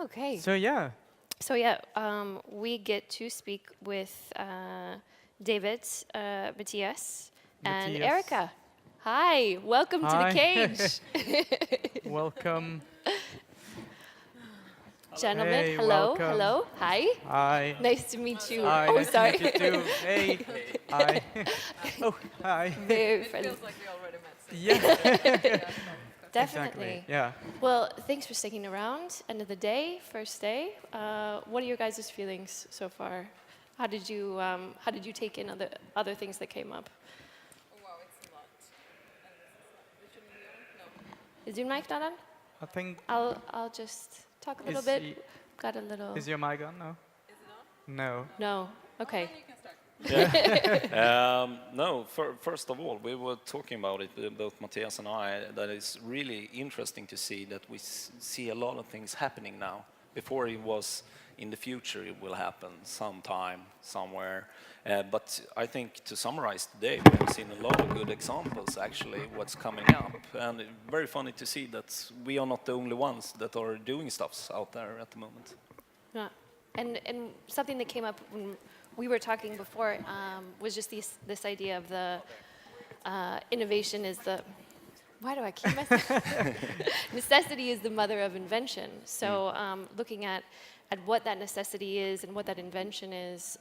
Okay. So yeah, We get to speak with David, Mathias, and Mathias. Erika. Hi, welcome to the Hi. cage. Welcome. Gentlemen, Hey, hello, welcome. hello, hi. Hi. Nice to meet you. Hi, Oh, nice sorry. to meet you too. Hey. Hi. Oh, hi. Very friendly. Feels like we already met. So Yeah. Definitely. Exactly. Yeah. Well, thanks for sticking around. End of the day, first day. What are your guys' feelings so far? How did you take in other things that came up? wow, it's a lot. And this shouldn't be on? No. Is your mic not on? I think I'll just talk a little Is bit. he- Got a little. is your mic on? No. Is it on? No. No. Okay. Then you can start. No, first of all, we were talking about it, both Mathias and I, that it's really interesting to see that we see a lot of things happening now. Before it was in the future, it will happen sometime, somewhere. But I think to summarize today, we have seen a lot of good examples, actually, what's coming up. And very funny to see that we are not the only ones that are doing stuffs out there at the moment. Yeah. And something that came up when we were talking before was just this idea of the innovation is the. Why do I keep myself? Necessity is the mother of invention. So looking at what that necessity is and what that invention is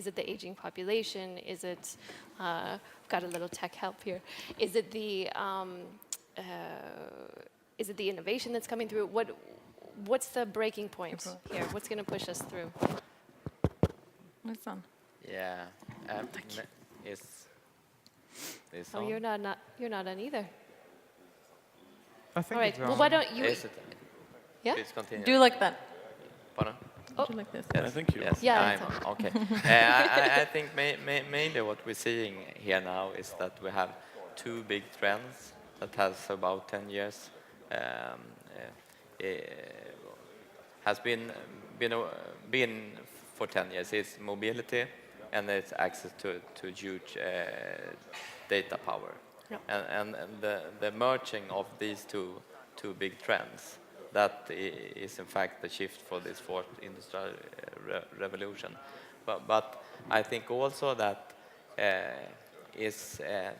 it the aging population? Is it, got a little tech help here, is it the innovation that's coming through? What's the breaking point here? What's going to push us through? It's on. Yeah. Is this Oh, on? you're not on either. I think All right. it's Well, on. why don't you? Is it? Yeah. Please continue. Do like that. Pardon? Oh. Do like this. I think you. Yes, Yeah, I'm that's okay. I think mainly what we're seeing here now is that we have two big trends that has about 10 years has been for 10 years. It's mobility and it's access to huge data power. Yeah. And the merging of these two big trends, that is in fact the shift for this fourth industrial revolution. But I think also that it's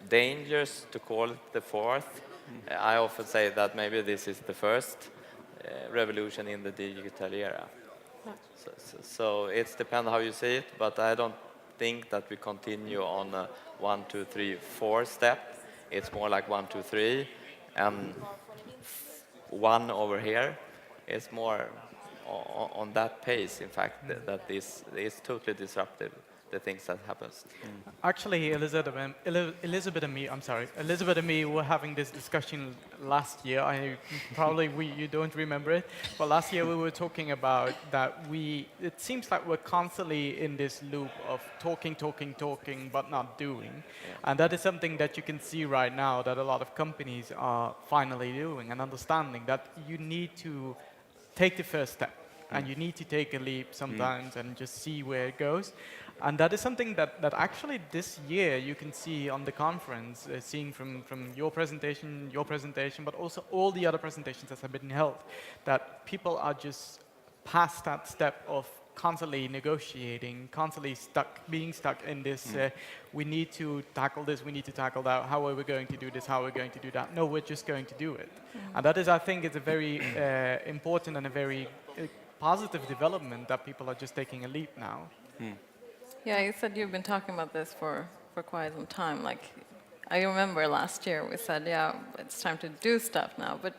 dangerous to call it the fourth. I often say that maybe this is the first revolution in the digital era. So it depends how you see it, but I don't think that we continue on a 1, 2, 3, 4 step. It's more like 1, 2, 3, and 1 over here. It's more on that pace, in fact, that this is totally disruptive, the things that happens. Actually, Elizabeth and me were having this discussion last year. You don't remember it, but last year we were talking about that it seems like we're constantly in this loop of talking, but not doing. Yeah. And that is something that you can see right now that a lot of companies are finally doing and understanding that you need to take the first step and you need to take a leap sometimes and just see where it goes. And that is something that actually this year you can see on the conference, seeing from your presentation, but also all the other presentations that have been held, that people are just past that step of constantly negotiating, constantly being stuck in this, we need to tackle this, we need to tackle that, how are we going to do this, how are we going to do that? No, we're just going to do it. And that is, I think, it's a very important and a very positive development that people are just taking a leap now. Yeah, you said you've been talking about this for quite some time. Like, I remember last year we said, yeah, it's time to do stuff now, but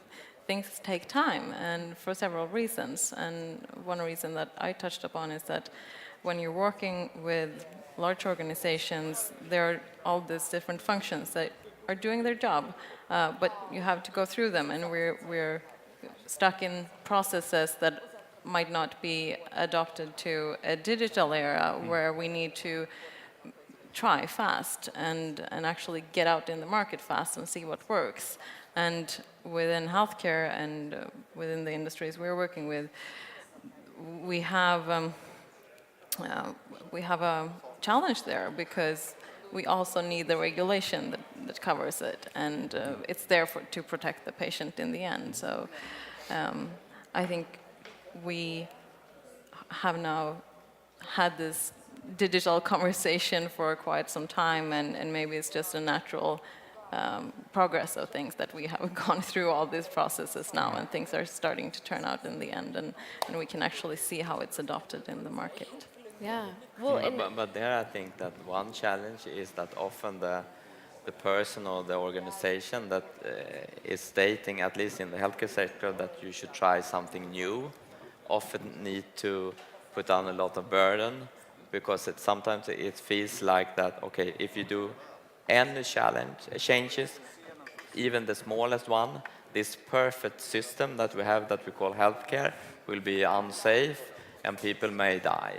things take time, and for several reasons. And one reason that I touched upon is that when you're working with large organizations, there are all these different functions that are doing their job, but you have to go through them, and we're stuck in processes that might not be adopted to a digital era where we need to try fast and actually get out in the market fast and see what works. And within healthcare and within the industries we're working with, we have a challenge there because we also need the regulation that covers it, and it's there to protect the patient in the end. So I think we have now had this digital conversation for quite some time, and maybe it's just a natural progress of things that we have gone through all these processes now, and things are starting to turn out in the end, and we can actually see how it's adopted in the market. Yeah. Well, and But there I think that one challenge is that often the person or the organization that is stating, at least in the healthcare sector, that you should try something new, often need to put on a lot of burden, because sometimes it feels like that, okay, if you do any changes, even the smallest one, this perfect system that we have that we call healthcare will be unsafe and people may die.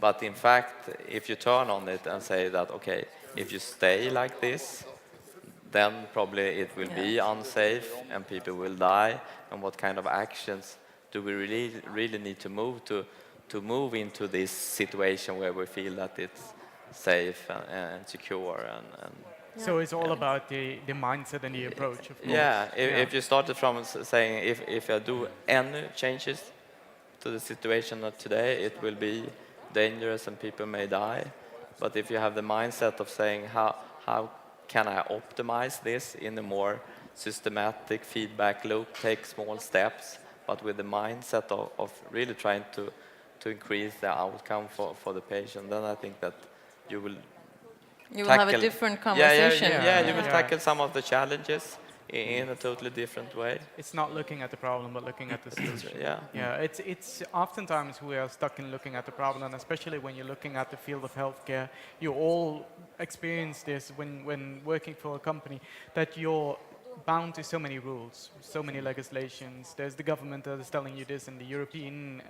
But in fact, if you turn on it and say that, okay, if you stay like this, then probably it will be unsafe and people will die. And what kind of actions do we really need to move into this situation where we feel that it's safe and secure and So it's all about the mindset and the approach, of course. yeah, if you started from saying if I do any changes to the situation of today, it will be dangerous and people may die. But if you have the mindset of saying how can I optimize this in a more systematic feedback loop, take small steps, but with the mindset of really trying to increase the outcome for the patient, then I think that you will have a different conversation. You will tackle some of the challenges in a totally different way. It's not looking at the problem, but looking at the solution. Yeah. It's oftentimes we are stuck in looking at the problem, and especially when you're looking at the field of healthcare, you all experience this when working for a company, that you're bound to so many rules, so many legislations. There's the government that is telling you this, and the European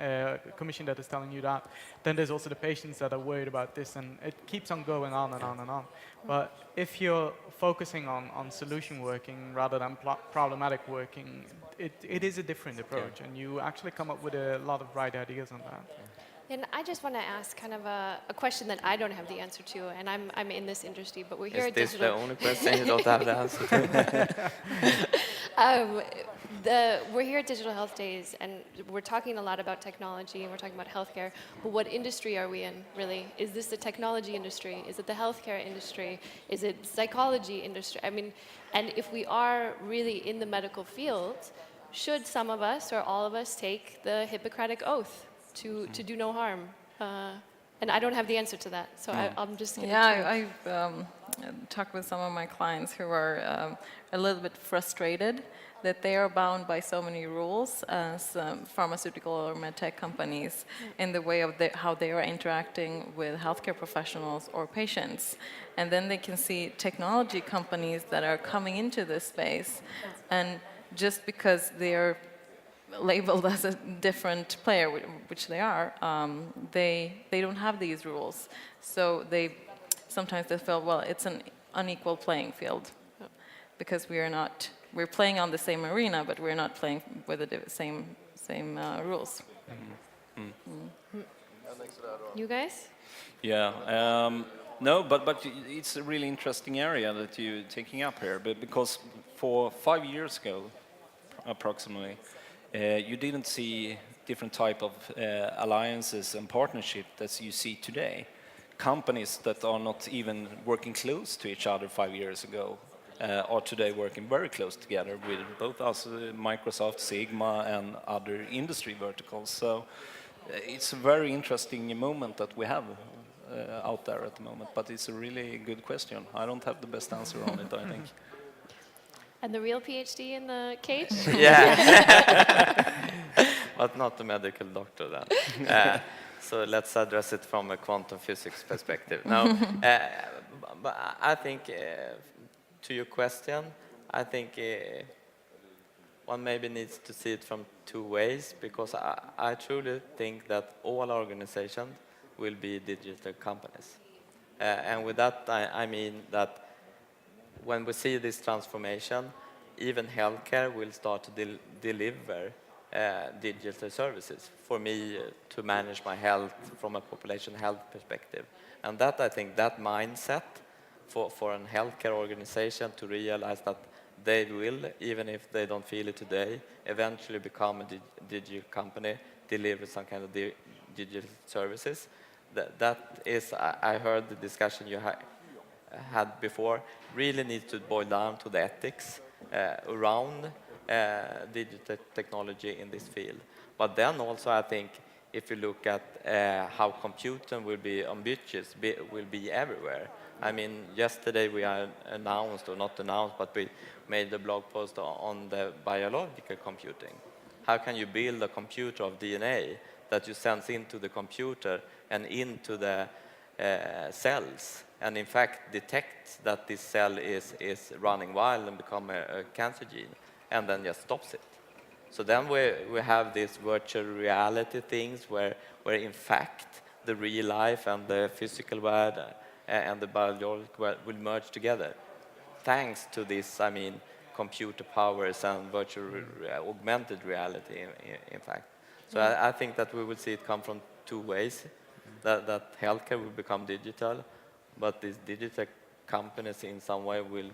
Commission that is telling you that. Then there's also the patients that are worried about this, and it keeps on going on and on and on. But if you're focusing on solution working rather than problematic working, it is a different approach, and you actually come up with a lot of right ideas on that. And I just want to ask kind of a question that I don't have the answer to, and I'm in this industry, but we're here Is at this Digital. the only question you don't have the answer to? We're here at Digital Health Days, and we're talking a lot about technology, and we're talking about healthcare, but what industry are we in, really? Is this the technology industry? Is it the healthcare industry? Is it psychology industry? I mean, and if we are really in the medical field, should some of us or all of us take the Hippocratic Oath to do no harm? And I don't have the answer to that, so I'm just going to I've talked with some of my clients who are a little bit frustrated that they are bound by so many rules as pharmaceutical or medtech companies in the way of how they are interacting with healthcare professionals or patients. And then they can see technology companies that are coming into this space, and just because they're labeled as a different player, which they are, they don't have these rules. So sometimes they feel, well, it's an unequal playing field because we're playing on the same arena, but we're not playing with the same rules. You guys? Yeah. No, but it's a really interesting area that you're taking up here, because for 5 years ago, approximately, you didn't see different type of alliances and partnership that you see today. Companies that are not even working close to each other 5 years ago are today working very close together with both us, Microsoft, Sigma, and other industry verticals. So it's a very interesting moment that we have out there at the moment, but it's a really good question. I don't have the best answer on it, I think. And the real PhD in the cage? Yeah. But not the medical doctor then. So let's address it from a quantum physics perspective. Now, but I think, to your question, I think one maybe needs to see it from two ways, because I truly think that all organizations will be digital companies. And with that, I mean that when we see this transformation, even healthcare will start to deliver digital services for me to manage my health from a population health perspective. And that, I think, that mindset for a healthcare organization to realize that they will, even if they don't feel it today, eventually become a digital company, deliver some kind of digital services. That is, I heard the discussion you had before, really needs to boil down to the ethics around digital technology in this field. But then also, I think, if you look at how computing will be ambitious, will be everywhere. I mean, yesterday we announced, or not announced, but we made a blog post on the biological computing. How can you build a computer of DNA that you send into the computer and into the cells, and in fact detect that this cell is running wild and become a cancer gene, and then just stops it? So then we have these virtual reality things where in fact the real life and the physical world and the biological world will merge together, thanks to this, I mean, computer powers and virtual augmented reality, in fact. So I think that we will see it come from two ways, that healthcare will become digital, but these digital companies in some way will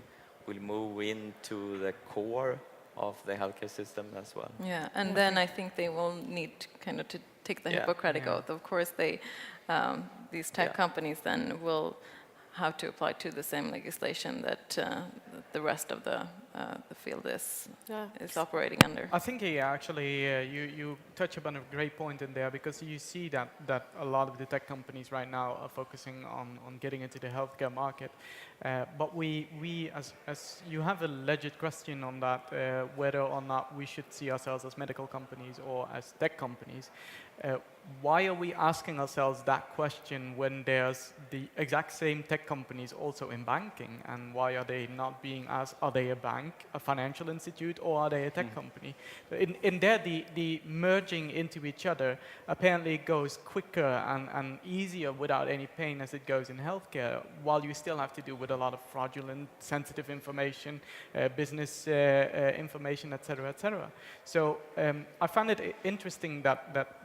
move into the core of the healthcare system as well. Yeah, and then I think they will need kind of to take the Hippocratic oath. Of course, these tech companies then will have to apply to the same legislation that the rest of the field is operating under. I think actually you touch upon a great point in there, because you see that a lot of the tech companies right now are focusing on getting into the healthcare market. But we as you have a legit question on that, whether or not we should see ourselves as medical companies or as tech companies. Why are we asking ourselves that question when there's the exact same tech companies also in banking? And why are they not being asked, are they a bank, a financial institute, or are they a tech company? In there, the merging into each other apparently goes quicker and easier without any pain as it goes in healthcare, while you still have to deal with a lot of fraudulent, sensitive information, business information, etc., etc. So I found it interesting that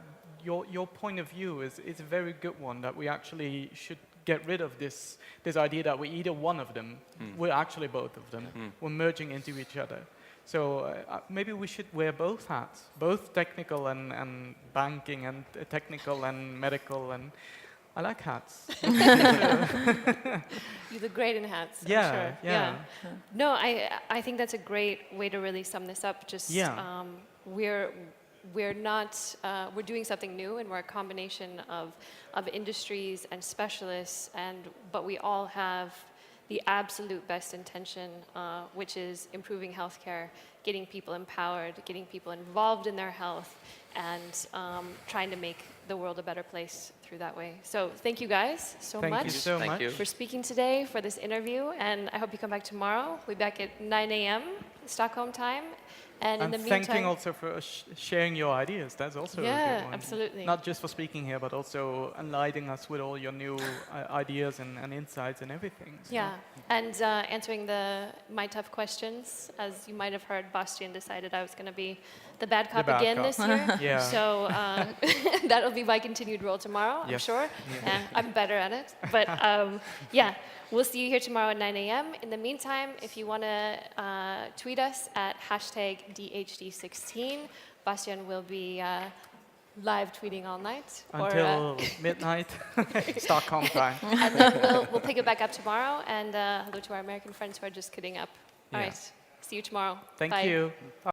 your point of view is a very good one, that we actually should get rid of this idea that we're either one of them, we're actually both of them, we're merging into each other. So maybe we should wear both hats, both technical and banking, and technical and medical, and I like hats. You look great in hats, I'm Yeah, sure. yeah. No, I think that's a great way to really sum this up. Just we're doing something new, and we're a combination of industries and specialists, but we all have the absolute best intention, which is improving healthcare, getting people empowered, getting people involved in their health, and trying to make the world a better place through that way. So thank you guys so much. Thank you so Thank much. you. For speaking today, for this interview, and I hope you come back tomorrow. We'll be back at 9 a.m. Stockholm time. And in the meantime, thanking also for sharing your ideas. That's also a good one. Absolutely. Not just for speaking here, but also enlightening us with all your new ideas and insights and everything. So. Yeah, and answering my tough questions. As you might have heard, Bastian decided I was going to be the bad cop again this year. Yeah. So that'll be my continued role tomorrow, I'm sure. Yeah, I'm better at it. But yeah, we'll see you here tomorrow at 9 a.m. In the meantime, if you want to tweet us at #DHD16, Bastian will be live tweeting all night. Until midnight, Stockholm time. And then we'll pick it back up tomorrow. And hello to our American friends who are just kidding up. All right, see you tomorrow. Thank Bye. you.